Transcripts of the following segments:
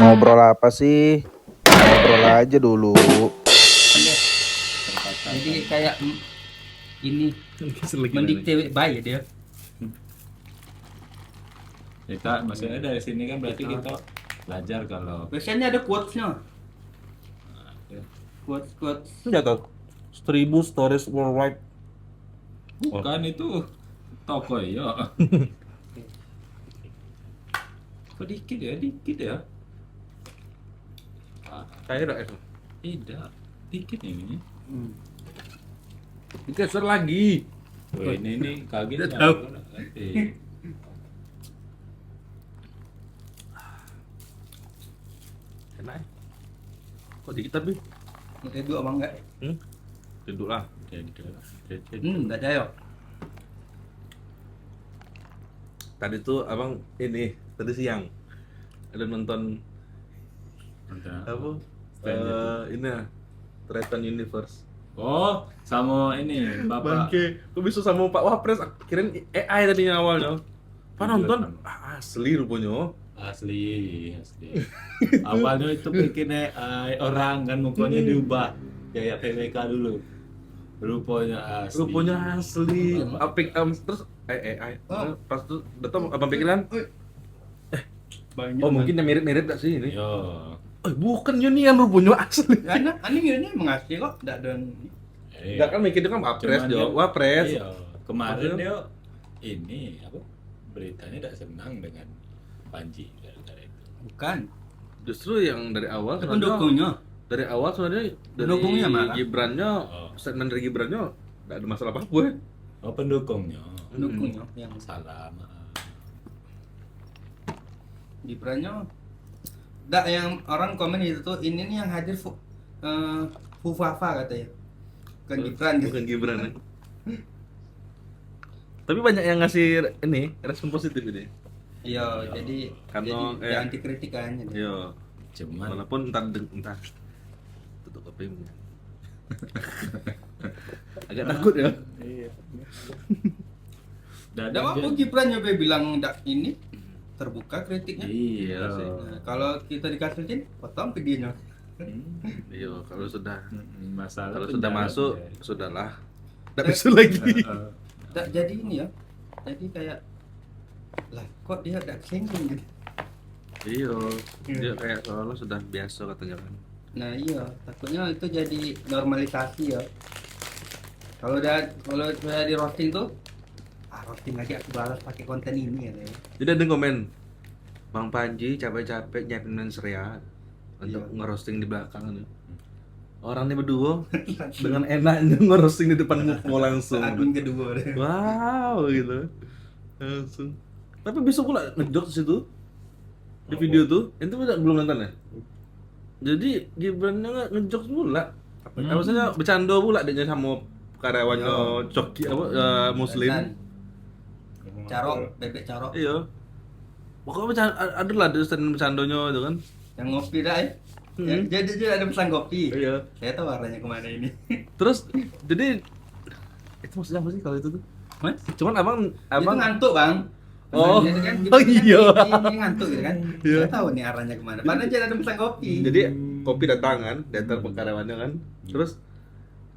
Ngobrol apa sih? Ngobrol aja dulu. deh. Jadi kayak ini mendikte baik dia. Kita maksudnya dari sini kan berarti kita belajar kalau Biasanya ada quotes-nya. ya, Quotes. Jatuh 1000 stories worldwide. bukan itu toko ya. Kok dikit ya? Kayak udah Tidak, dikit ini. dikeser lagi. Oh, ini kaget Tidak tahu. Enak. Kok dikit tapi? Mungkin dua apa enggak? Tidur lah. Enggak ada ya. Tadi tuh abang ini tadi siang ada nonton apa? Ini Triton Universe. Oh, sama ini Bapak. Bangke, kok bisa sama Pak Wapres? Kirain AI tadinya awalnya. Pak nonton asli rupanya. Asli. Awalnya itu bikin AI orang kan mukanya diubah kayak PWK dulu. Rupanya asli. Apik terus AI. Pas tuh datang abang pikiran, Banyak. oh mungkin yang mirip-mirip gak sih ini? Yo. Bukan Yunian rupanya asli. Ini mengasih kok, enggak ada. Enggak kan mikir itu kan Wapres, Cuman Jo. dia- Wapres. Iya. Kemarin Maksudnya? dia ini apa? Beritanya tidak senang dengan Panji gara-gara itu. Bukan. Justru yang dari awal Itu sebenarnya pendukungnya. dari awal sebenarnya dari Pendukungnya marah. Gibrannya, Oh. statement dari Gibrannya enggak ada masalah apa-apa. Oh, pendukungnya. Pendukungnya yang Salah. Maaf. Gibrannya. Enggak, yang orang komen itu tuh ini nih yang hadir Fufafa katanya. Bukan Gibran gitu. Bukan Gibran ya. Tapi banyak yang ngasih ini respon positif ini. Iya, jadi Karena, jadi anti kritik kan. Jadi. Iya. Cuman Walaupun entah tutup kupingnya. Agak takut ya. iya. Ada apa Gibran nyoba bilang ndak ini terbuka kritiknya. Iya. Nah, kalau kita dikasihin, potong videonya. Iya, kalau sudah Masalah kalau sudah penjara masuk aja. sudahlah. Enggak bisa lagi. Ndak jadi ini ya. Jadi kayak lah kok dia ndak kesinggung gitu. Iya, dia kayak seolah sudah biasa katanya kan. Nah iya, takutnya itu jadi normalisasi ya. Kalau udah di roasting tuh, roasting lagi aku balas pakai konten ini ya. Jadi ada yang komen, Bang Panji capek-capek nyiapin mensrea untuk Iya. ngerosting di belakang nih. Orang ini berdua dengan enaknya ngerosting di depan muka langsung. Akun kedua deh. Wow gitu. Langsung. Tapi bisa pula ngejok situ di video tuh. Itu belum nonton ya? Jadi Gibran ngejok pula. Maksudnya bercanda pula dia sama karyawannya Coki apa Muslim. Carok, bebek carok. Iya. Pokoknya ada lah di stand bercandanya itu kan. Yang ngopi dah ya. Jadi ada pesan kopi. Iya. Saya tahu arahnya kemana ini. Terus jadi itu maksudnya apa sih kalau itu tuh? Mas? Cuman abang Itu ngantuk bang. Oh. Pesannya itu kan, Oh, iya. Ini ngantuk gitu kan. Iya. Saya tahu nih arahnya kemana. Padahal jadi ada pesan kopi. Jadi kopi datang kan, diantar karyawannya kan. Terus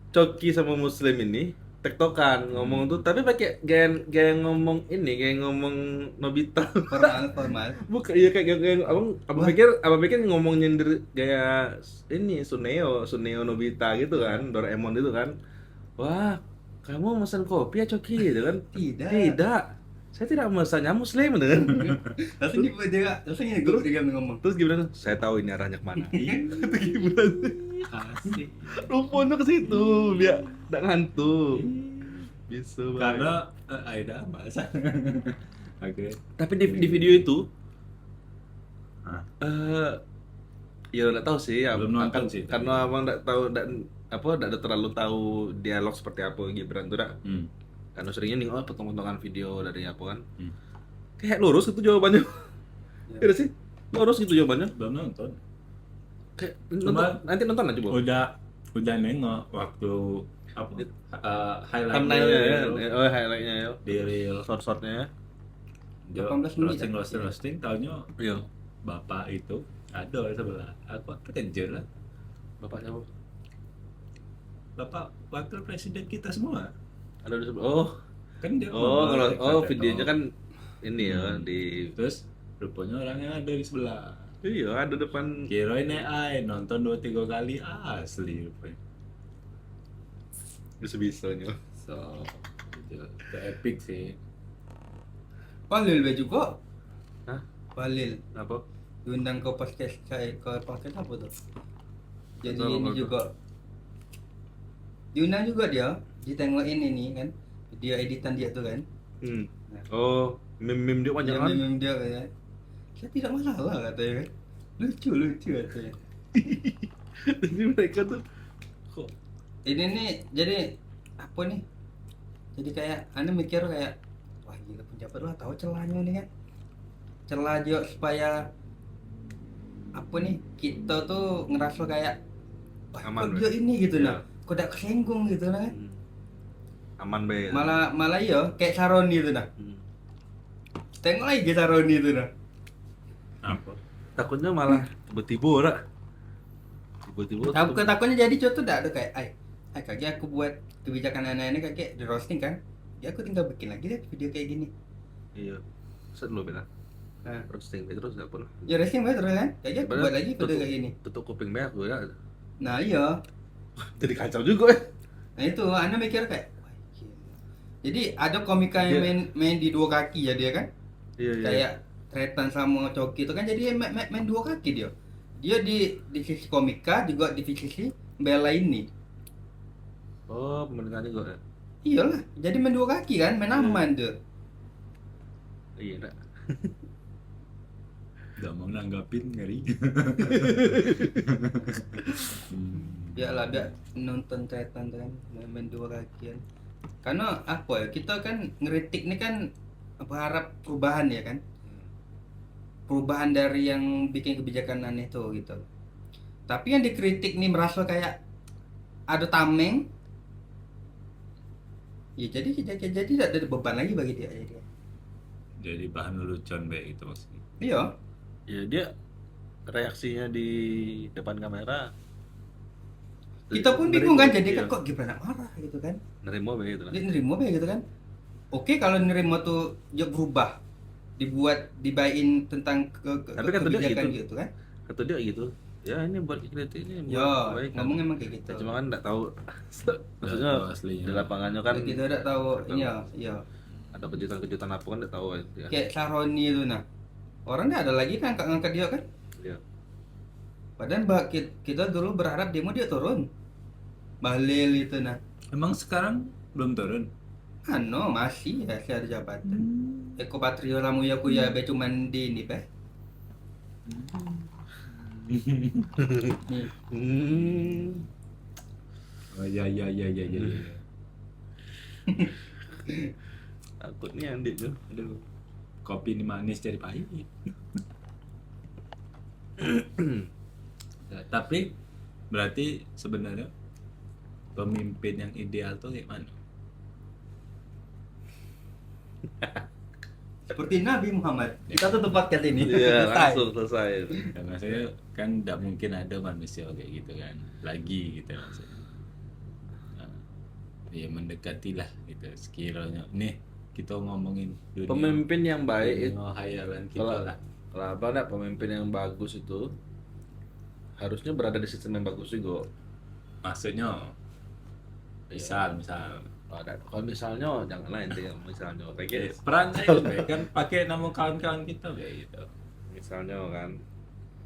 Coki sama Muslim ini tektokan ngomong tuh, tapi pakai gaya ngomong ini, gaya ngomong Nobita. formal. Bukan, iya kayak abang pikir ngomong nyindir gaya ini Suneo Nobita gitu kan, Doraemon itu kan. Wah, kamu pesan kopi ya Coki gitu kan? Tidak. Saya tidak memesannya Muslim gitu kan. Langsung ini grup juga ngomong. Terus gimana? Saya tahu ini arahnya kemana. Itu gimana? Asik. Rupanya ke situ biar enggak ngantuk. Bisa banget. Karena Aida bahasa. Oke. Tapi di video itu Hah? ya enggak tahu sih ya, Belum nonton sih, karena abang enggak tahu enggak terlalu tahu dialog seperti apa Gibran tuh dak. Karena seringnya nih potong-potongan video dari apa kan. Kayak lurus itu jawabannya. Iya sih? Lurus gitu jawabannya. Belum nonton. Kayak Cuma- nanti nonton aja, Bu. Udah nengok waktu apa highlight Thumbnailnya ya. Oh, highlightnya ya. di reel Short-shortnya ya. dia 18 menit roasting taunya Iya. bapak itu ada sebelah. Aku terkejut lah. Bapak siapa? Bapak wakil presiden kita semua. Ada di sebelah. Oh, Kan dia oh, kalau ngomong, videonya kata, kan ini ya Hmm. di. terus rupanya orangnya ada di sebelah. Iya, ada depan. Kirain AI nonton 2-3 kali asli rupanya. Bisa-bisanya. So itu epic sih. Palil be juga. Hah? Palil Apa? diundang ke podcast ke podcast apa tuh? Jadi Betul, ini betul. juga diundang juga dia, ditengokin ini kan, video editan dia tuh kan. Hmm. Oh, meme dia banyak Dia kan? meme dia kan. Saya tidak masalah katanya kan. Lucu katanya. Jadi mereka tuh kok Ini nih jadi apa nih? Jadi kayak anda mikir kayak wah gila penjabat lah tahu celahnya nih kan. Celah juga supaya apa nih kita tuh ngerasa kayak wah Aman, kok dia ini gitu Iya. nah. Kok tidak kesenggung gitu nah kan. aman be. Malah iya kayak Saroni itu nah. Hmm. Tengok lagi Saroni itu nah. Apa? Takutnya malah tiba-tiba ora. Tiba-tiba Takutnya jadi contoh dah ada kayak kakek aku buat kebijakan anak-anak kakek di roasting kan. Ya aku tinggal bikin lagi deh video kayak gini. iya. Set lo beda. Nah, Roasting be terus apa lah. ya roasting banget terus kan. Kakek aku buat lagi video kayak gini. Tutup kuping be aku ya. Nah iya. Jadi kacau juga ya. Nah itu anda mikir kayak wah, gila. Jadi ada komika yang Iya. main di dua kaki ya dia kan. Iya, iya. Kayak Tretan sama Coki itu kan jadi main dua kaki dia. Dia di sisi komika juga di sisi bela ini. Oh, pemerintahan juga ya. Iyalah, jadi main dua kaki kan, main aman tuh. Iya, enggak. Gak mau nanggapin ngeri. Biarlah biar nonton Tretan tuh kan main dua kaki kan. Karena apa ya, kita kan ngeritik ini kan berharap perubahan ya kan. Perubahan dari yang bikin kebijakan aneh tuh gitu. Tapi yang dikritik nih merasa kayak ada tameng. Ya jadi tidak ada beban lagi bagi dia. Jadi bahan lelucon baik itu maksudnya. Iya. Ya dia reaksinya di depan kamera. Kita pun bingung kan jadi Iya. kan kok Gibran marah gitu kan. Nerimo be gitu lah. Dia nerima apa ya gitu kan. Oke kalau nerima tuh dia berubah dibain tentang Tapi kata dia kebijakan gitu. gitu kan. Kata dia gitu. Ya ini buat kritik ini buat Ya, kebaikan. ngomong emang kayak gitu. Ya, cuma kan enggak tahu. Maksudnya tahu aslinya. di lapangannya kan Kita udah tahu iya, iya. ada kejutan-kejutan apa kan enggak tahu ya. Kayak Saroni itu nah. Orang nggak ada lagi kan ngangkat dia kan. Iya. Padahal kita dulu berharap demo dia turun. Bahlil itu nah. Emang sekarang belum turun? Ano masih ya saya ada jabatan. Eko Patrio lamu ya ku ya be cuman di ini be. Nih. Oh ya. Takut nih Andi tuh. Aduh, kopi ini manis jadi pahit. Nah, tapi berarti sebenarnya pemimpin yang ideal tuh kayak mana? Seperti Nabi Muhammad. Kita tutup podcast ini. Iya, Selesai. langsung selesai. Karena saya kan tidak mungkin ada manusia kayak gitu kan lagi gitu maksudnya. Nah, ya mendekatilah gitu sekiranya. Nih kita ngomongin dunia, Pemimpin yang baik dunia khayalan kita kalau lah. kalau apa enggak pemimpin yang bagus itu harusnya berada di sistem yang bagus juga. Maksudnya misal Kalau misalnya janganlah ente yang misalnya kayak gitu. peran saya kan pakai nama kawan-kawan kita kayak gitu. Misalnya kan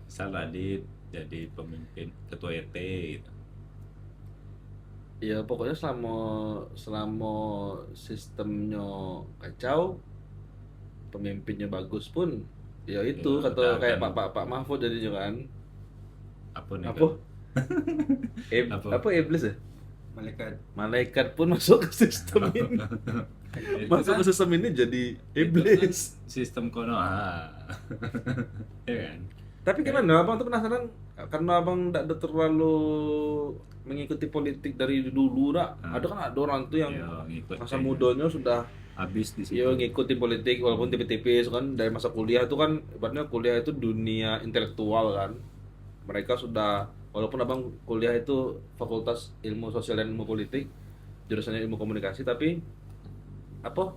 Misal tadi jadi pemimpin ketua RT gitu. ya pokoknya selama sistemnya kacau pemimpinnya bagus pun ya itu Ya, kata udah kayak kan. Pak Mahfud jadinya kan Apa nih? apa Apa? apa iblis ya Malaikat. malaikat pun masuk ke sistem ini masuk ke sistem ini jadi iblis. Sistem kono ya kan? Tapi gimana abang tuh penasaran karena abang tidak terlalu mengikuti politik dari dulu rak. Ada kan ada orang tuh yang Ya, ngikut masa kayak mudanya sudah habis di situ. Yo ngikutin politik walaupun tipis-tipis kan dari masa kuliah itu kan ibaratnya kuliah itu dunia intelektual kan. Mereka sudah walaupun abang kuliah itu Fakultas Ilmu Sosial dan Ilmu Politik, jurusannya Ilmu Komunikasi tapi apa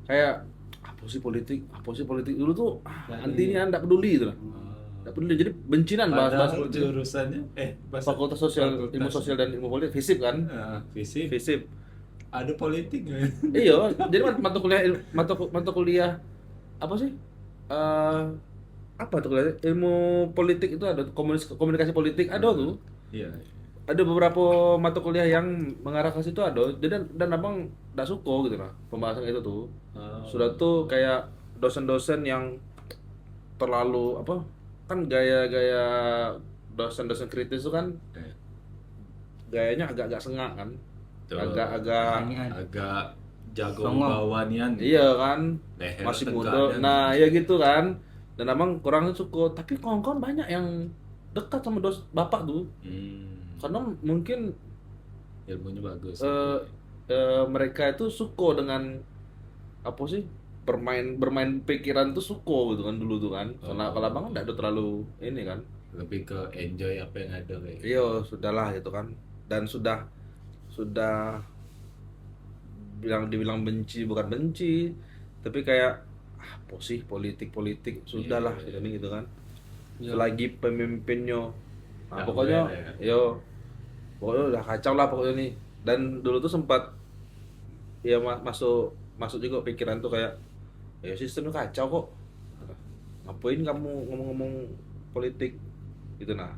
kayak apa sih politik dulu tuh antinya enggak peduli gitu lah. Enggak peduli jadi bencinan bahas Padahal politik. jurusannya Fakultas Sosial Ilmu Sosial dan Ilmu Politik, FISIP kan? fisik FISIP. ada politik. Iya, jadi mata kuliah apa sih? Apa tuh kuliah? Ilmu politik itu ada komunikasi politik ada tuh. Iya. Ada beberapa mata kuliah yang mengarah ke situ ada. Jadi dan abang nggak suka gitu lah pembahasan itu tuh. Sudah tuh kayak dosen-dosen yang terlalu apa? Kan gaya-gaya dosen-dosen kritis itu kan gayanya agak-agak sengak kan. Tuh. Agak-agak agak jago Songong. bawanian. iya kan Leher masih tegak muda dan- nah ya gitu kan dan abang kurang suka tapi kawan-kawan banyak yang dekat sama bapak tuh karena mungkin Ilmunya bagus. mereka itu suka dengan apa sih bermain pikiran tuh suka gitu kan dulu tuh kan kalau abang kan nggak ada terlalu ini kan Lebih ke enjoy apa yang ada kayak. iya sudahlah gitu kan dan sudah dibilang benci bukan benci tapi kayak apa sih politik sudahlah Iya. gitu kan Iya. selagi pemimpinnya Nggak pokoknya aware ya. pokoknya udah kacau lah pokoknya nih dan dulu tuh sempat ya masuk juga pikiran tuh kayak ya sistemnya kacau kok ngapain kamu ngomong-ngomong politik gitu nah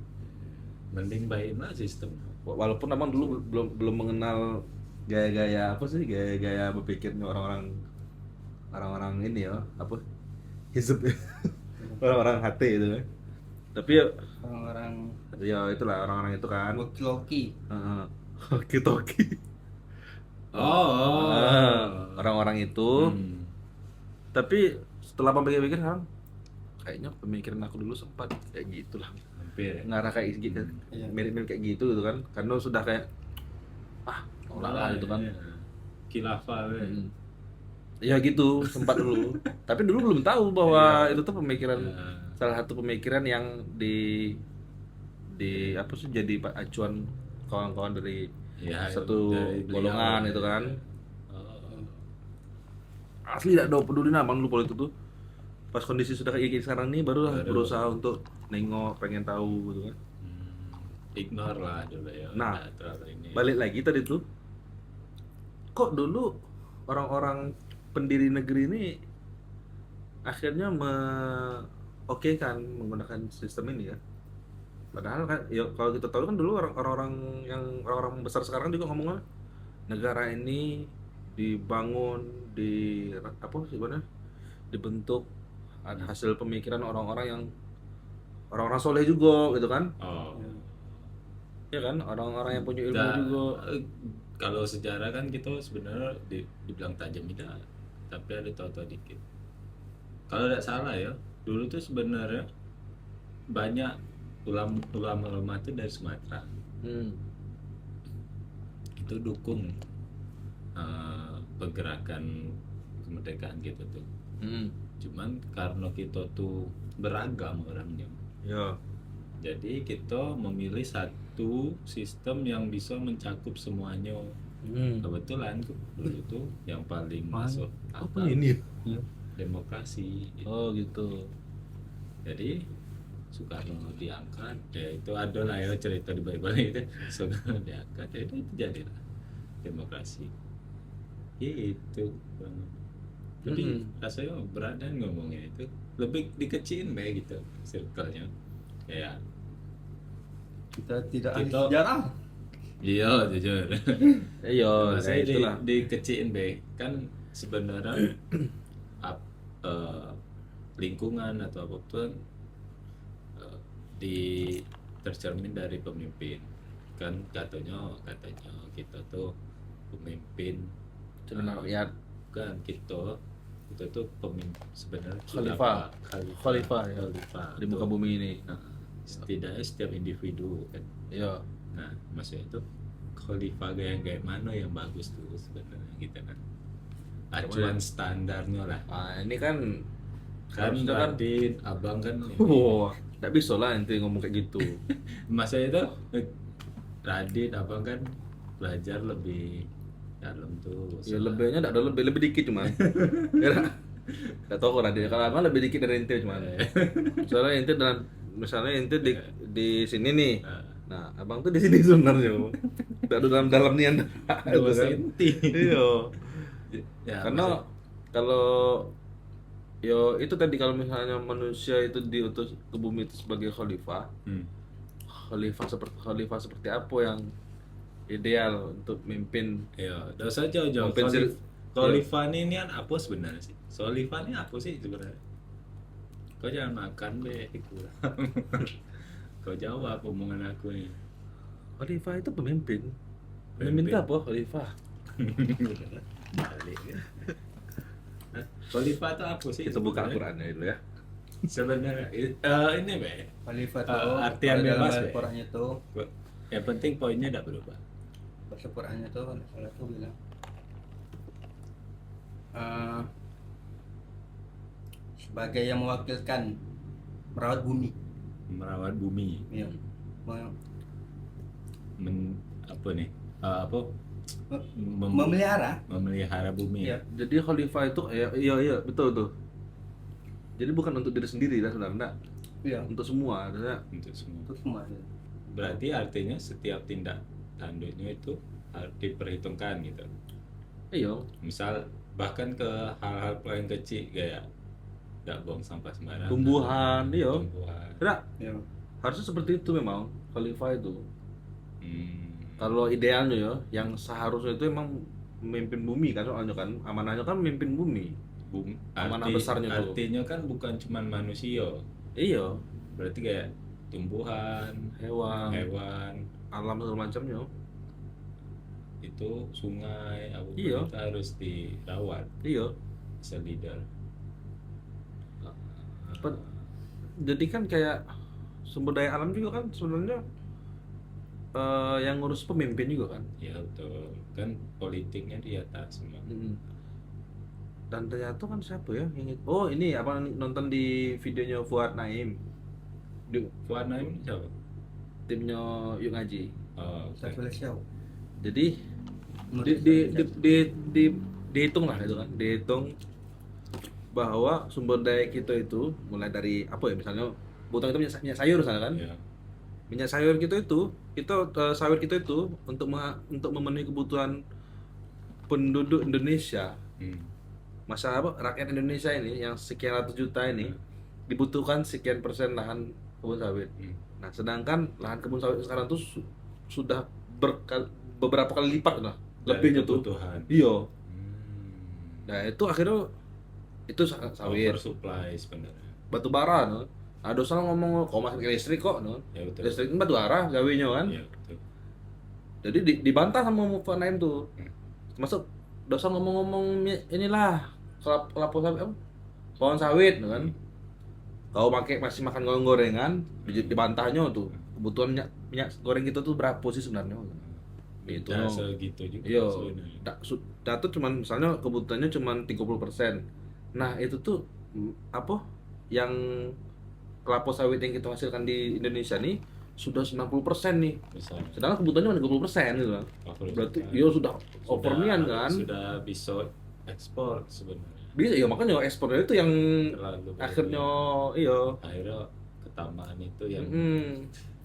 Mending baik lah sistem. walaupun abang dulu belum mengenal gaya-gaya apa sih gaya-gaya berpikirnya orang-orang ini ya apa hizb orang-orang HT itu kan tapi ya Orang-orang itulah orang-orang itu kan Woki-woki. Toki orang-orang itu Hmm. tapi setelah abang pikir-pikir sekarang kayaknya pemikiran aku dulu sempat kayak gitulah Hampir. ngarah kayak gitu Iya. mirip-mirip kayak gitu kan karena sudah kayak nolak lah gitu kan Iya. Khilafah we. ya gitu sempat dulu tapi dulu belum tahu bahwa Iya. itu tuh pemikiran Iya. salah satu pemikiran yang di apa sih jadi acuan kawan-kawan dari Ya, satu dari beliau. golongan itu kan Oh. asli tidak ada peduli nama dulu politik tuh pas kondisi sudah kayak gini sekarang nih barulah Baru. berusaha untuk nengok pengen tahu gitu kan Ignore lah dulu ya. Nah, Nggak terlalu ini. balik lagi tadi tuh kok dulu orang-orang pendiri negeri ini akhirnya oke kan menggunakan sistem ini ya padahal kan ya kalau kita tahu kan dulu orang-orang besar sekarang juga ngomongnya negara ini dibangun di apa sih sebenarnya dibentuk hasil pemikiran orang-orang soleh juga gitu kan Oh. ya kan orang-orang yang punya ilmu Da- juga Kalau sejarah kan kita sebenarnya dibilang tajam tidak, tapi ada tahu-tahu dikit. Kalau tidak salah ya, dulu tuh sebenarnya banyak ulama-ulama itu dari Sumatera. Itu dukung pergerakan kemerdekaan gitu tuh. Cuman karena kita tuh beragam orangnya, ya jadi kita memilih satu sistem yang bisa mencakup semuanya. Kebetulan dulu tuh yang paling masuk apa akal ini demokrasi gitu. oh gitu Jadi Soekarno diangkat, ya itu ada lah ya cerita di balik itu. Soekarno diangkat, ya itu jadilah demokrasi gitu. Tapi rasanya berada ngomongnya itu lebih dikecilin baik gitu circle-nya kayak Kita tidak ahli Kita- sejarah. iya jujur. iya Saya itulah dikecilin be kan sebenarnya lingkungan atau apapun tercermin dari pemimpin kan katanya kita tuh pemimpin cermin rakyat kan kita tuh pemimpin sebenarnya Khalifah. Khalifah, ya. Khalifah di muka tuh. bumi ini Nah, setidaknya setiap individu kan. iya Nah, maksudnya itu khalifah kayak mana yang bagus tuh sebenarnya gitu kan. acuan standarnya lah. Nah, ini kan Kan harusnya kan Radit, abang kan ini. wow, nggak bisa lah ente ngomong kayak gitu. Masa itu Radit abang kan belajar lebih dalam tuh. Ya lebihnya nggak ada lebih dikit cuman. Ya nggak tahu kok dia kalau abang lebih dikit dari ente cuman. Misalnya ente di sini nih. Nah, abang tuh di sini sebenarnya. Nggak ada dalam nih anda. 2 senti. Iya. Ya, Karena kalau yo itu tadi kalau misalnya manusia itu diutus ke bumi itu sebagai khalifah, khalifah seperti apa yang ideal untuk memimpin ya, udah usah jauh-jauh. Memimpin Khalifah ini kan apa sebenarnya sih? Khalifah ini apa sih sebenarnya? Kau jangan makan be, kurang. Kau jawab omongan aku nih. khalifah itu pemimpin. Pemimpin. Pemimpin itu apa khalifah? Balik ya. Khalifah itu apa sih? Kita buka sebenarnya? Al-Qur'annya dulu ya. Sebenarnya ini be. Khalifah Eh, tuh artian kalau dalam bebas, Be. Al-Qur'annya tuh, Yang penting poinnya tidak berubah. bahasa Qur'annya tuh ada salah tuh bilang eh, sebagai yang mewakilkan merawat bumi. Merawat bumi. Ya. Me- Apa nih? Apa? memelihara. Memelihara bumi. Iya. Jadi khalifah itu iya betul tuh. Jadi bukan untuk diri sendiri lah sebenarnya, Iya. untuk semua. Artinya Untuk semua. Itu semua. Ya. Berarti artinya setiap tindak tanduknya itu harus diperhitungkan gitu. iya, Misal bahkan ke hal-hal paling kecil kayak tidak buang sampah sembarangan. tumbuhan, iya. Tumbuhan. Tidak, Ya. harusnya seperti itu memang khalifah itu. Hmm. Kalau idealnya ya, yang seharusnya itu emang memimpin bumi kan soalnya kan, amanahnya kan memimpin bumi. Amanah besarnya tuh. Artinya kan bukan cuma manusia. Iya, Berarti kayak tumbuhan, hewan, hewan, alam segala macamnya. itu sungai, apa Iya. itu harus dirawat Iya. as a leader. Jadi kan kayak sumber daya alam juga kan sebenarnya yang ngurus pemimpin juga kan. Ya betul. Kan politiknya di atas semua. Dan ternyata kan siapa ya yang oh ini apa nonton di videonya Fuad Naim di Fuad Naim ini siapa? timnya Yuk Ngaji. Oh, oke. Saiful Syau. Jadi dihitung lah itu kan, dihitung bahwa sumber daya kita itu mulai dari apa ya misalnya butang itu minyak sayur misalnya kan. Ya. Minyak sayur kita itu sawit kita itu untuk memenuhi kebutuhan penduduk Indonesia. Masa apa rakyat Indonesia ini yang sekian ratus juta ini dibutuhkan sekian persen lahan kebun sawit. Nah, sedangkan lahan kebun sawit sekarang tuh sudah beberapa kali lipat lah lebihnya tuh. Kebutuhan. Iya. Nah, itu akhirnya itu sawit, Oversupply sebenarnya. batu bara no. Nah, dosa ngomong kok masih pakai listrik kok no. Ya betul. Listrik itu batu bara gawinya kan. Ya betul. Jadi dibantah sama Fuad Naim tuh. Masuk dosa ngomong-ngomong inilah kelapa sawit pohon sawit kan. Kau masih makan gorengan dibantahnya tuh. Kebutuhan minyak goreng kita tuh berapa sih sebenarnya? Itu Beda segitu juga iya. sebenarnya. Data cuman misalnya kebutuhannya cuman 30%. Nah, itu tuh apa yang kelapa sawit yang kita hasilkan di Indonesia nih sudah 90% nih. Misalnya. Sedangkan kebutuhannya cuma 30% gitu kan. Berarti iya sudah overnian kan. Sudah bisa ekspor sebenarnya. Bisa ya makanya ekspornya itu yang Terlalu akhirnya banyak. iya Akhirnya ketambahan itu yang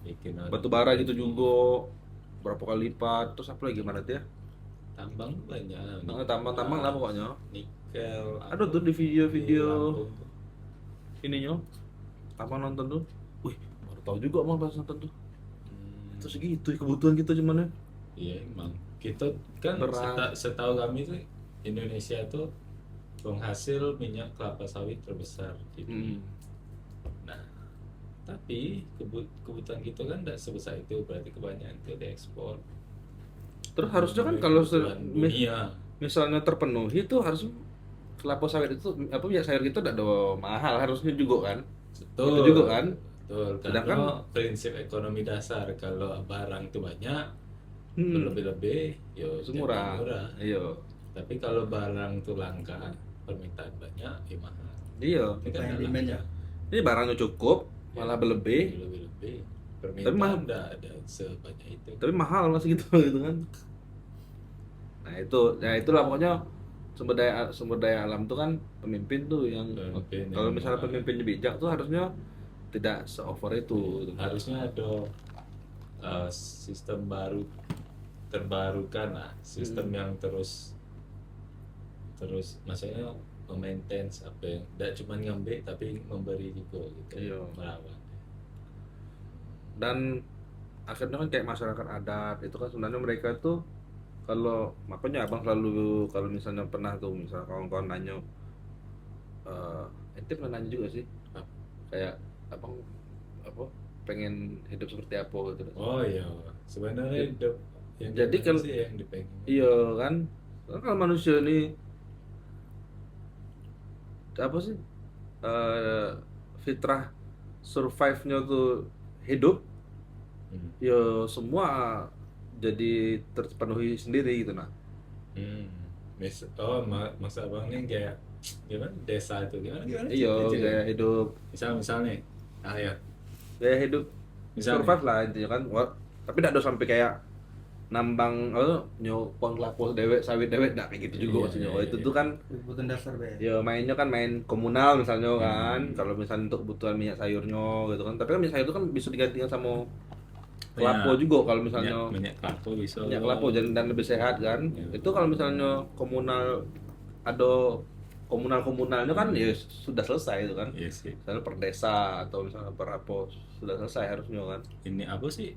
bikin orang batu bara gitu juga berapa kali lipat terus apa lagi mana tuh ya tambang banyak. tambang lah pokoknya Nikel. ada tuh di video-video Lampung. ininya apa nonton tuh wih baru tahu juga mau pas nonton tuh itu segitu kebutuhan kita cuman ya Iya emang. Kita kan Berat. setahu kami tuh Indonesia tuh penghasil minyak kelapa sawit terbesar di dunia. Nah, tapi kebutuhan kita kan tidak sebesar itu, berarti kebanyakan itu diekspor. terus harusnya kan kalau Kebutuhan dunia. misalnya terpenuhi tuh harus kelapa sawit itu apa minyak sayur kita udah mahal harusnya juga kan Betul. itu juga kan Betul. Sedangkan- Karena prinsip ekonomi dasar kalau barang itu banyak berlebih-lebih, yo itu murah jadi murah. iya Tapi kalau barang tuh langka, permintaan banyak, ya mahal. Iya. Ini kan Banyak ada demand-nya. langka. Ini barangnya cukup, malah berlebih, Lebih-lebih. Tapi Permintaan mahal. udah ada sebanyak itu. tapi mahal masih gitu gitu kan. Nah itu, ya itulah pokoknya sumber daya alam tuh kan pemimpin tuh yang Pemimpin kalau yang misalnya mengatur. pemimpinnya bijak tuh harusnya tidak se-over itu. Gitu. Harusnya ada sistem baru terbarukan lah, sistem yang terus maksudnya maintain apa yang tidak cuma ngambil tapi memberi juga gitu, Iya. merawat. Dan akhirnya kan kayak masyarakat adat itu kan sebenarnya mereka tuh kalau makanya abang selalu kalau misalnya pernah tuh misalnya kawan-kawan nanya ente pernah nanya juga sih kayak abang apa pengen hidup seperti apa gitu. Oh iya, sebenarnya hidup yang Jadi gimana kalau- sih yang dipengen? Iya kan. Karena kalau manusia ini apa sih fitrah survive-nya tuh hidup, Hmm. ya semua jadi terpenuhi sendiri gitu nah. Masa abang ini kayak gimana desa itu gimana Iya, cerita-cerita. gaya hidup, misal nih, ya gaya hidup Misalnya. survive lah intinya kan. Tapi tidak ada sampai kayak nambang nyopong kelapa dewek sawit dewek enggak kayak gitu juga Iya, maksudnya. iya, Oh, itu iya. tuh kan Kebutuhan dasar be. ya mainnya kan main komunal misalnya kan. Hmm. Kalau misalnya untuk kebutuhan minyak sayurnya gitu kan. Tapi kan minyak sayur itu kan bisa digantikan sama kelapa juga kalau misalnya minyak kelapa bisa. minyak kelapa dan lebih sehat kan. Iya. Itu kalau misalnya ada komunalnya kan ya sudah selesai itu kan. Iya sih. Misalnya per desa atau misalnya per apa sudah selesai harusnya kan. Ini apa sih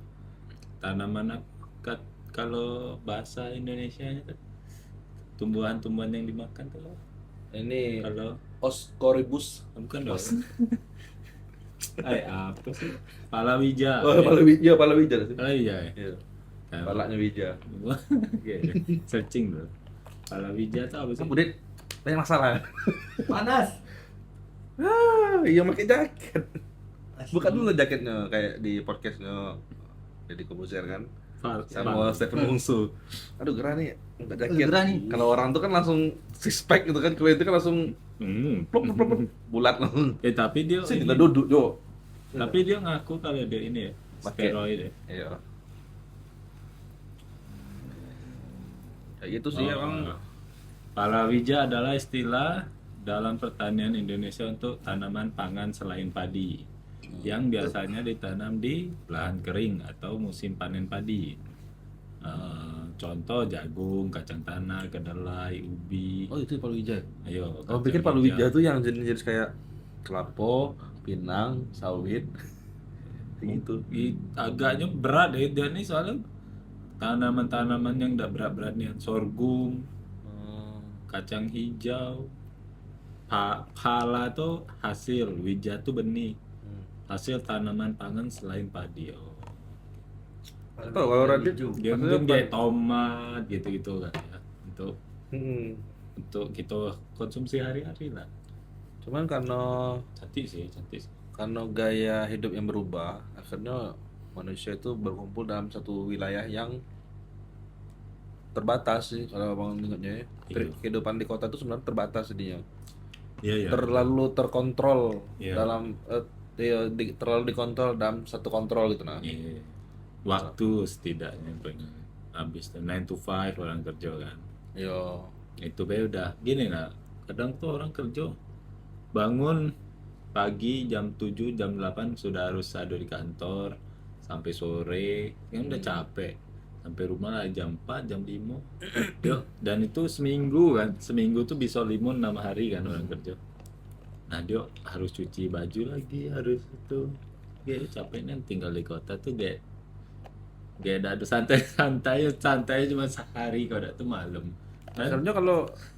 tanaman kalau bahasa Indonesianya tuh tumbuhan-tumbuhan yang dimakan tuh Ini kalau Oscoribus. bukan dong. Apa sih? Palawija. Oh, palawija sih. Palawija ya. Iya. Nah, Palaknya wija. Oke, searching dulu. Palawija tuh apa sih? Kamu Dit, banyak masalah. Panas. Iya pakai jaket. Asli. Buka dulu jaketnya kayak di podcastnya jadi Kobuzer kan. Sama Stephen Wongsu. Aduh gerah nih, buka jaket. Gerah nih. Kalau orang tuh kan langsung six pack gitu kan, kalau itu kan langsung pluk, bulat langsung. Tapi dia Sih ini- kita duduk Jo. tapi dia ngaku kalau dia ini ya Pakai. steroid ya. Iya. Kayak gitu sih Oh. emang. Palawija adalah istilah dalam pertanian Indonesia untuk tanaman pangan selain padi yang biasanya ditanam di lahan kering atau musim panen padi. Contoh jagung, kacang tanah, kedelai, ubi. Oh itu palawija. Ayo. Kamu pikir palawija tuh yang jenis kayak kelapa, pinang, sawit, kayak gitu. Agaknya berat deh dia nih soalnya tanaman-tanaman yang tidak berat-berat nih, sorghum, kacang hijau, pala tuh hasil, wija tuh benih, hasil tanaman pangan selain padi. Oh. Tahu kalau Radit Dia maksudnya mungkin kayak tomat gitu-gitu kan ya, Hmm. untuk kita konsumsi hari-hari lah. Cuman Cantik sih. karena gaya hidup yang berubah, akhirnya manusia itu berkumpul dalam satu wilayah yang terbatas sih kalau abang ingatnya ya. Iya. Kehidupan di kota itu sebenarnya terbatas jadinya. Iya. Terlalu terkontrol Iya. dalam terlalu dikontrol dalam satu kontrol gitu nah. Iya. Waktu setidaknya pengen habis 9 to 5 orang kerja kan. Yo. Itu be udah gini lah, kadang tuh orang kerja bangun pagi jam 7 jam 8 sudah harus ada di kantor sampai sore kan udah capek, sampai rumah lah jam 4 jam 5. Dan itu seminggu tuh bisa 5-6 hari kan orang kerja. Nah dia harus cuci baju lagi, harus itu capeknya tinggal di kota tuh gak ada santai cuma sehari, kalau ada tuh malam. Sebenarnya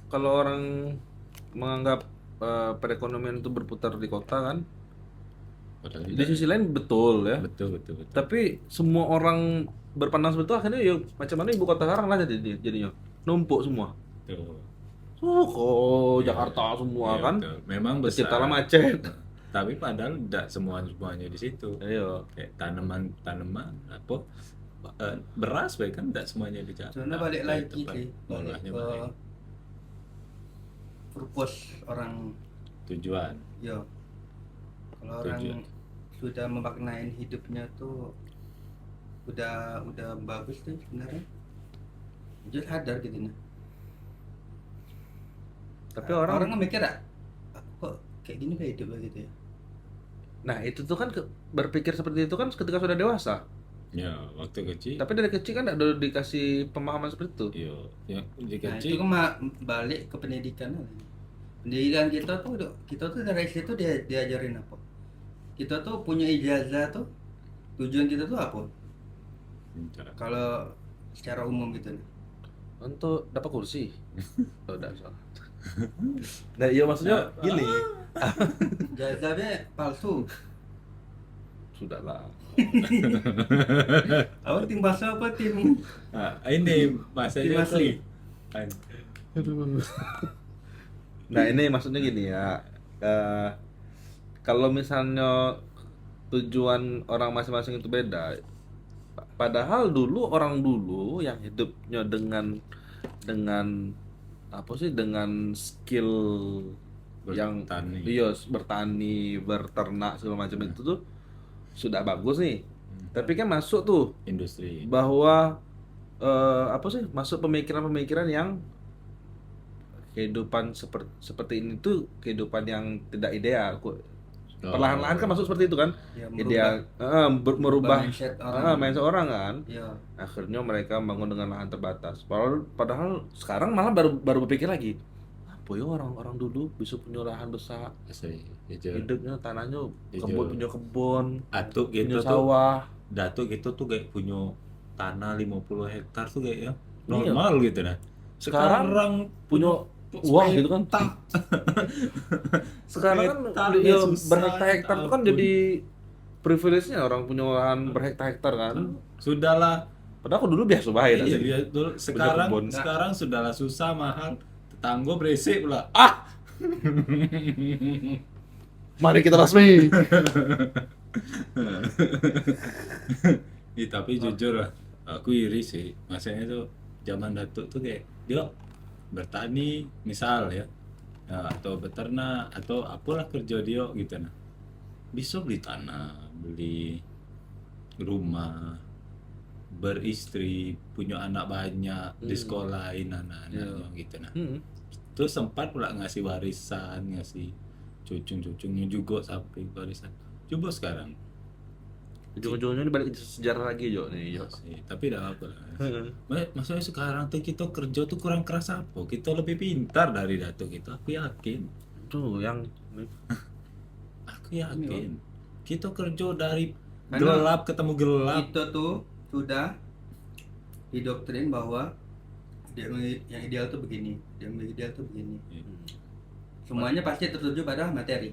kalau orang menganggap perekonomian itu berputar di kota kan, Padahal di sisi lain betul ya. betul. Tapi semua orang berpandang seperti itu akhirnya ya macam mana ibu kota sekarang lah jadinya numpuk semua. Tuh. Jakarta semua Iya, kan. betul. Memang besar. Terciptalah macet. Tapi padahal tidak semuanya di situ. Iya. Kayak tanaman apa beras baik kan tidak semuanya di Jakarta. Sebenarnya balik lagi Tempat sih, balik olahnya ke banyak. purpose orang. tujuan. Yo, kalau orang Tujuan. sudah memaknain hidupnya tuh udah bagus tuh sebenarnya. Dia sadar gitu nah. Tapi orang nggak mikir aku kok kayak gini kayak hidup gitu ya. nah itu tuh kan berpikir seperti itu kan ketika sudah dewasa. Ya, waktu kecil. Tapi dari kecil kan udah dikasih pemahaman seperti itu. Yo, yang di Nah, kecil. itu kan balik ke pendidikan. Pendidikan kita tuh dari situ diajarin apa? Kita tuh punya ijazah tuh, tujuan kita tuh apa? Kalau secara umum gitu. Untuk dapat kursi. Oh, udah salah. Nah, iya maksudnya gini. Ijazahnya palsu. Sudahlah. Apa tim bahasa apa tim? Ini masanya Tim asli. tuh. Nah, ini maksudnya gini ya. Kalau misalnya tujuan orang masing-masing itu beda. Padahal dulu orang dulu yang hidupnya dengan apa sih, dengan skill yang Bertani. iya, bertani, berternak segala macam itu tuh sudah bagus nih. Tapi kan masuk tuh Industri. bahwa apa sih, masuk pemikiran-pemikiran yang kehidupan seperti ini tuh kehidupan yang tidak ideal. Perlahan-lahan kan masuk seperti itu kan. Ya, Ideal merubah mindset orang. mindset orang kan. Ya, Akhirnya mereka bangun dengan lahan terbatas. Padahal sekarang malah baru berpikir lagi. Apa ya orang-orang dulu bisa punya lahan besar, Asli. Jujur. hidupnya tanahnya Jujur. punya kebun, Atuk punya gitu tuh. sawah. Datuk gitu tuh kayak punya tanah 50 hektar tuh kayak ya Iya. normal gitu nah. Sekarang punya uang gitu kan. Sekarang kan Hektar, ya, susah, berhektar-hektar itu kan ampun. jadi privilege-nya orang punya lahan berhektar-hektar kan. Sudahlah. Padahal aku dulu biasa baik Iya, aja. iya, dulu. kebun. Sekarang sudahlah susah, mahal. Tetangga berisik pula. Mari kita resmi. Tapi jujur lah, aku iri sih. Maksudnya tuh zaman Datuk tuh kayak dia bertani misal ya, atau beternak atau apalah kerja dia gitu nah. Bisa beli tanah, beli rumah, beristri, punya anak banyak, disekolahin anak-anaknya gitu nah. Terus sempat pula ngasih warisan, ngasih cucu-cucunya juga sampai warisan. Coba sekarang. Ujung-ujungnya ini balik ke sejarah lagi Jo nih Jo. Sih, tapi tidak apa lah. Maksudnya sekarang tuh kita kerja tuh kurang keras apa? Kita lebih pintar dari Datuk kita, aku yakin. Tuh yang Aku yakin. Kita kerja dari Karena gelap ketemu gelap. kita tuh sudah didoktrin bahwa yang ideal tuh begini, yang ideal tuh begini. Semuanya pasti tertuju pada materi,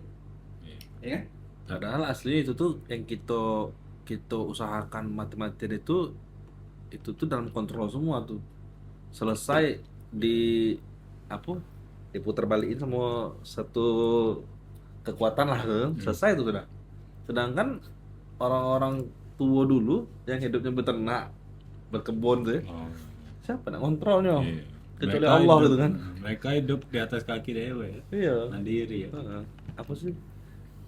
ya kan? padahal asli itu tuh yang kita usahakan materi itu tuh dalam kontrol semua tuh. Selesai di apa? Diputar balikin sama satu kekuatan lah kan. Selesai itu sudah. Sedangkan orang-orang tua dulu yang hidupnya beternak, berkebun tuh ya, Oh, siapa nak kontrolnya? iya. Kecuali Mereka Allah hidup- gitu kan. Mereka hidup di atas kaki dewa ya. Iya. Mandiri ya. Heeh. Apa sih?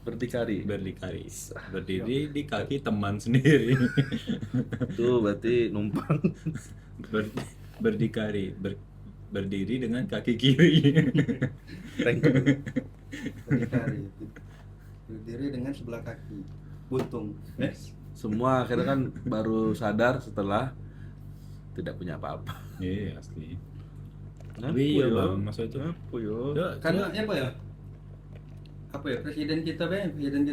Berdikari. Berdikari. Berdiri di kaki teman sendiri. Itu berarti numpang. Berdikari. Berdiri dengan kaki kiri. Berdikari, berdiri dengan sebelah kaki, buntung. Semua akhirnya kan baru sadar setelah tidak punya apa-apa. Iya asli. Ngaku Tapi iya yo. bang, maksud itu. Ngaku yo. Ya, Karena apa ya? Apa ya presiden kita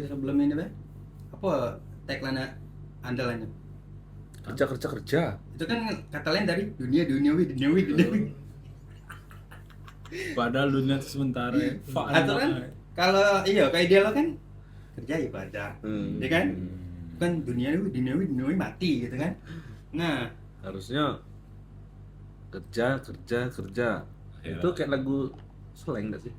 sebelum ini apa tagline andalannya? Kerja. Itu kan kata lain dari duniawi. padahal dunia itu sementara. Ya. Atau kan kalau kayak dia lo kan kerja ibadah, ya kan? Kan duniawi mati gitu kan? Nah, Harusnya kerja. Ya. Itu kayak lagu slang gak sih?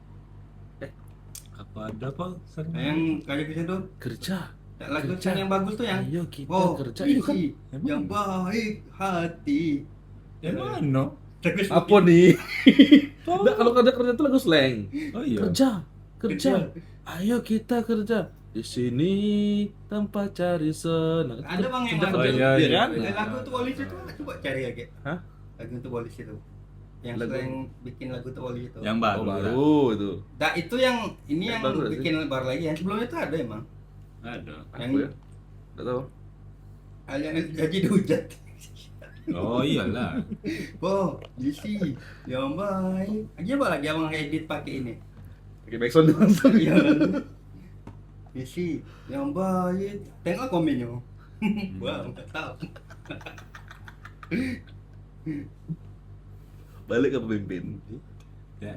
Apa ada pak? yang kayak gitu Kerja. lagu Kerja. yang bagus tuh yang Ayo kita oh kerja itu kan. isi yang baik hati. Yang mana? Apa nih? Nggak, kalau kerja itu lagu slang. Oh iya. Kerja. Ayo kita kerja. Di sini tempat cari senang. Ada bang yang Kerja, lagu Oh, kerja. iya, Iya iya. kan? lagu untuk polisi itu coba cari lagi. Hah? Lagu untuk polisi itu. Yang Lagu- sering bikin lagu untuk polisi itu. Yang Oh, baru, lah. baru itu. Nah, itu yang ini Yang yang baru nggak sih? bikin baru lagi. Yang sebelumnya itu ada emang. Ada. Apa Yang- ya? Nggak tahu. Yang gaji dihujat. Oh iyalah. Oh, DC yang baik. Aja apa lagi abang edit pakai ini? Pakai backsound langsung. Iya. DC yang baik. Tengok komennya. Wah, nggak tahu. Balik ke pemimpin. Ya.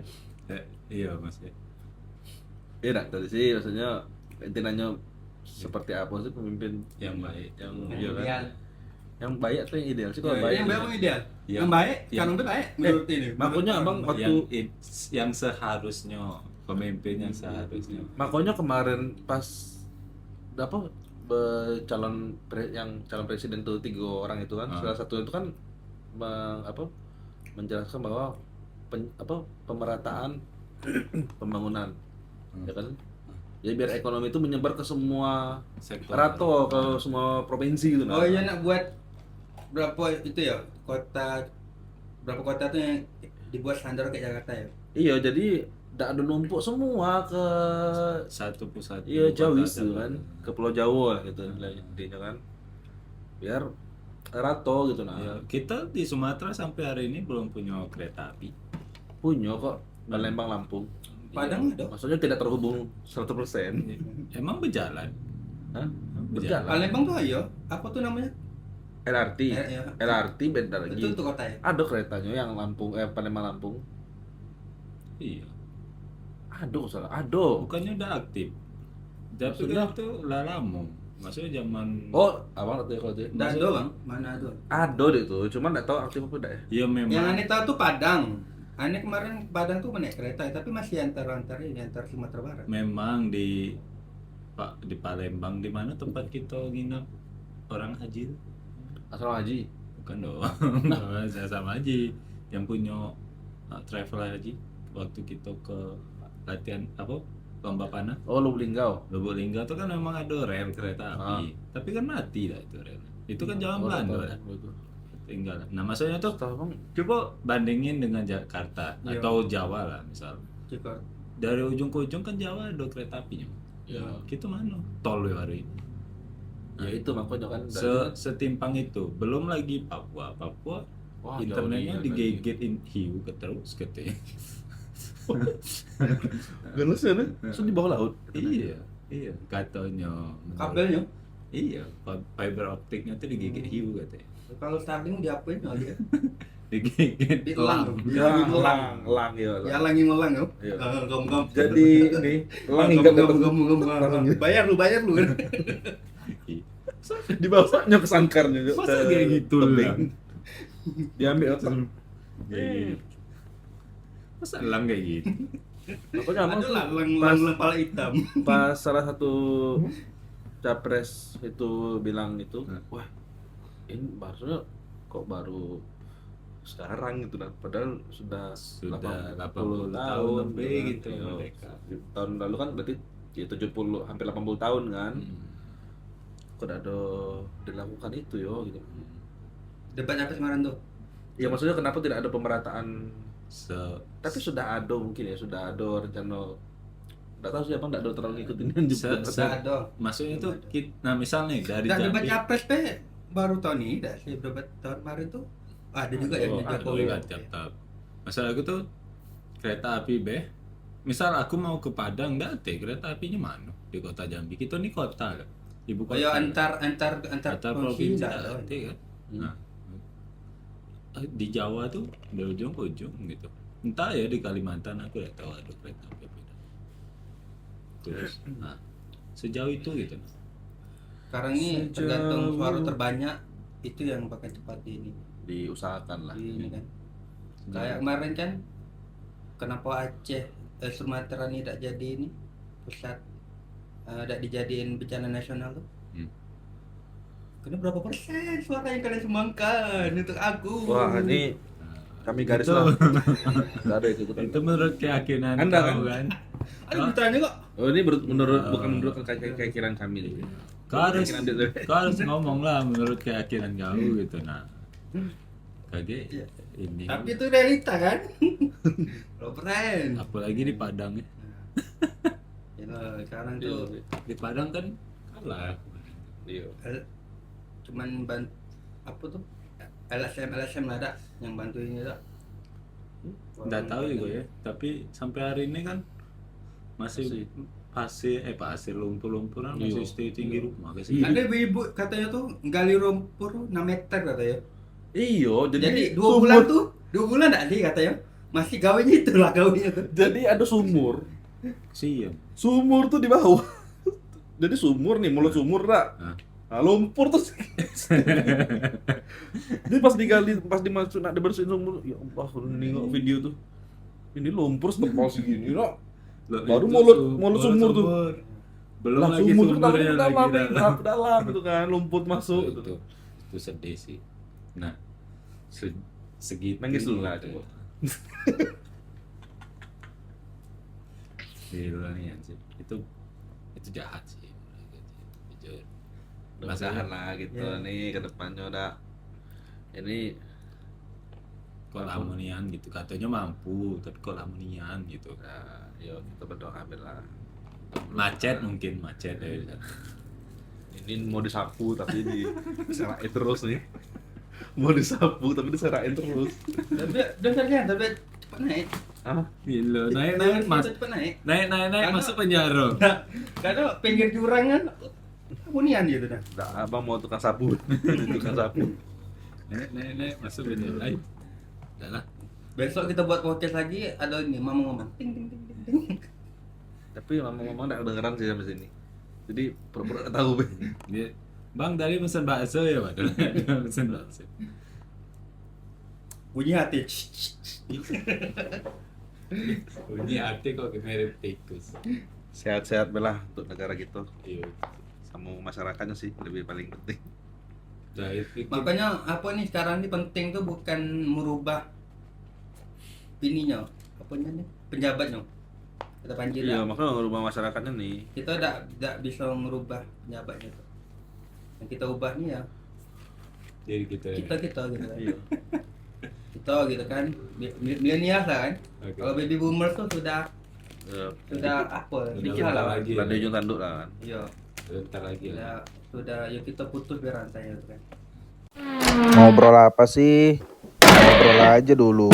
Iya maksudnya. Iya, nak tadi sih maksudnya intinya seperti apa sih pemimpin Yang baik, yang Iya kan? Ideal. yang baik atau yang ideal sih kalau Ya, baik? yang baik apa ideal? Yang- Yang baik, yang- kan udah baik menurut ini. makanya abang waktu yang seharusnya pemimpin yang seharusnya. makanya kemarin pas apa calon presiden tuh 3 orang itu kan, Ah. salah satu itu kan menjelaskan bahwa pemerataan pembangunan, ya kan? Ya biar ekonomi itu menyebar ke semua Sektor. rato, ke semua provinsi gitu. Oh iya nak buat berapa itu ya kota, berapa kota tuh yang dibuat standar kayak Jakarta ya? Iya, jadi tidak ada numpuk semua ke Satu pusat. iya jauh kota itu aja. kan, ke Pulau Jawa lah gitu intinya kan. Biar rato gitu nah. Ya, kita di Sumatera sampai hari ini belum punya kereta api. Punya kok Palembang Lampung. Padang ada. Maksudnya tidak terhubung 100%. Emang berjalan? Hah? Berjalan. Berjalan. Palembang tuh ayo, apa tuh namanya? LRT. Ya. LRT beda lagi. Itu untuk kota ya? Ada keretanya yang Lampung Palembang Lampung. Iya. Ada kok salah. Ada. Bukannya udah aktif. Tapi Maksudnya? kan itu lah lama. Maksudnya zaman. Oh, abang nggak tahu ya kalau itu. Nggak ada bang, mana ada? Ada deh tuh, cuman nggak tahu aktif apa enggak ya. Ya memang. Yang aneh tahu tuh Padang. Aneh kemarin Padang tuh naik kereta, tapi masih antar ini antar Sumatera Barat. Memang di di Palembang, di mana tempat kita nginap orang haji? Asal haji. Bukan dong. Saya sama haji yang punya travel haji waktu kita ke latihan apa lomba panah Oh, Lubuk Linggau. Lubuk Linggau itu kan memang ada rel kereta api tapi kan mati lah itu rel itu kan jalan Belanda lah tinggal. Nah maksudnya tuh Tahu bang? coba bandingin dengan Jakarta Iya. atau Jawa lah misal Jakarta. dari ujung ke ujung kan Jawa ada kereta apinya. Iya. Kita mana tol ya hari ini. Ya itu makanya kan. Setimpang itu belum lagi Papua Wah, internetnya jauh digegetin hiu terus katanya. Geles ya nih. Terus di bawah laut. Iya katanya. Kabelnya, Iya, fiber optiknya tuh digigit hiu katanya. kalau Starlink diapain aja? Digigit Ditelang. elang. Elang ya. Ya langi ngelang ya. Iya. Gom-gom. Jadi ini elang hinggap ke atas. gom. Bayar lu kan. Di bawahnya kesangkarnya. Masa kayak gitu tebing. Diambil otak. Gitu. Masa elang kayak gitu? Makanya abang Ada tuh lah pas, lang pala hitam. pas salah satu capres itu bilang itu, wah ini maksudnya kok baru sekarang gitu nah, padahal sudah 80 tahun tahun lebih kan. gitu Iya. mereka. Tahun lalu kan berarti ya 70 hampir 80 tahun kan. Hmm. Kok ada dilakukan itu yo gitu. Debat apa kemarin tuh? Ya maksudnya kenapa tidak ada pemerataan? Se- Tapi sudah ada mungkin ya, sudah ada rencana. Nggak tahu sih abang nggak ada terlalu ngikutin yang di Ada. maksudnya tuh nah misalnya dari Dan debat Jambi capres pe baru tahun ini dah sih debat tahun kemarin tuh ada juga yang Oh, di ada Jokowi. juga tiap tahun. Masalah aku tuh kereta api misal aku mau ke Padang date kereta apinya mana di kota Jambi kita nih kota kan ibu Oh kota ya kan? antar Antar provinsi dah ada. date kan. Hmm. Nah di Jawa tuh dari ujung ke ujung gitu entah ya di Kalimantan aku udah tahu ada kereta api beda terus nah sejauh itu gitu Sekarang ini tergantung suara terbanyak itu yang bakal cepat di ini. diusahakan lah. Di ini kan. Kayak kemarin kan kenapa Aceh Sumatera ini tidak jadi ini pusat tidak dijadiin bencana nasional tuh? Hmm. Karena berapa persen suara yang kalian sumbangkan untuk aku? Wah ini Kami garis Itu- lah. Nggak ada itu. Itu menurut keyakinan Anda kau kan? kan. Ada ditanya kok. Oh ini bukan menurut keyakinan kami nih. Kau harus, Keyakinan dia. kau harus ngomong lah menurut keyakinan kau gitu. Nah, kaget Iya. ini. Tapi itu realita kan. Lo keren. Apalagi di Padang ya. Ya, sekarang tuh Di Padang kan kalah. Iya. cuman apa tuh LSM lah ada yang bantuin itu. Nggak tahu juga ya. Tapi sampai hari ini kan masih pasir lumpur-lumpuran masih Iya. stay tinggi rumah guys. Iya. Ada ibu katanya tuh gali lumpur 6 meter katanya. Iyo, Jadi 2 sumur- bulan tuh 2 bulan enggak sih katanya. Masih gawenya itulah gawenya tuh. Jadi ada sumur. Siap. Sumur tuh di bawah. Jadi sumur nih, mulut sumur rak. Hah? Nah, lumpur tuh. Jadi pas digali, pas dimasuk, nak dibersihin sumur, ya Allah, nengok video tuh. Ini lumpur setebal segini, rak. Baru mulut sumur tuh. Belum Lah lagi sumur tuh sumbernya dalam, lagi dalam, dalam. dalam itu kan, lumpur masuk. Itu sedih sih. Nah, segitu. Nangis dulu lah, gitu. coba. Gila nih anjir. Itu jahat sih. Jujur. Mudah-mudahan lah gitu Ya. nih ke depannya udah. Ini Kolamonian gitu katanya mampu, tapi kolamonian gitu. nah, yuk kita berdoa amin lah. Macet mungkin macet ya. Ini mau disapu tapi diserain terus nih. Mau disapu tapi diserain terus. Tapi tapi cepat naik. Ah, Gila, naik mas. Cepat naik. Naik Karena- masuk penjara. Karena pinggir jurang kan hunian gitu dah. enggak, abang mau tukang sapu. Tukang sapu. Naik masuk penjara. Ayo. Udah lah. Besok kita buat podcast lagi ada ini mama ngomong ting ting ting ting ting. Tapi mama enggak kedengeran sih sampai sini. Jadi pura-pura enggak tahu, Be. Dia, Bang tadi pesan bakso ya Pak? Pesan bakso. Bunyi hati. Bunyi hati kok mirip tikus. Sehat-sehat belah untuk negara gitu. Iya. Sama masyarakatnya sih lebih paling penting. Dari pikir. Makanya apa nih sekarang ini penting tuh bukan merubah ininya, apanya nih penjabatnya. Kita panggil Iya, lah. makanya ngerubah masyarakatnya nih. Kita tidak bisa merubah penjabatnya tuh. Yang kita ubah nih ya Jadi kita. kita gitu kan. Iya. Kita gitu kan milenial lah kan. Oke. Kalau baby boomers tuh sudah apa? Udah Dikit bentar lah. lagi. Udah di ujung tanduk lah kan. Iya. Bentar lagi lah. Sudah ya kita putus biar rantai gitu kan. Ngobrol apa sih? Ngobrol aja dulu.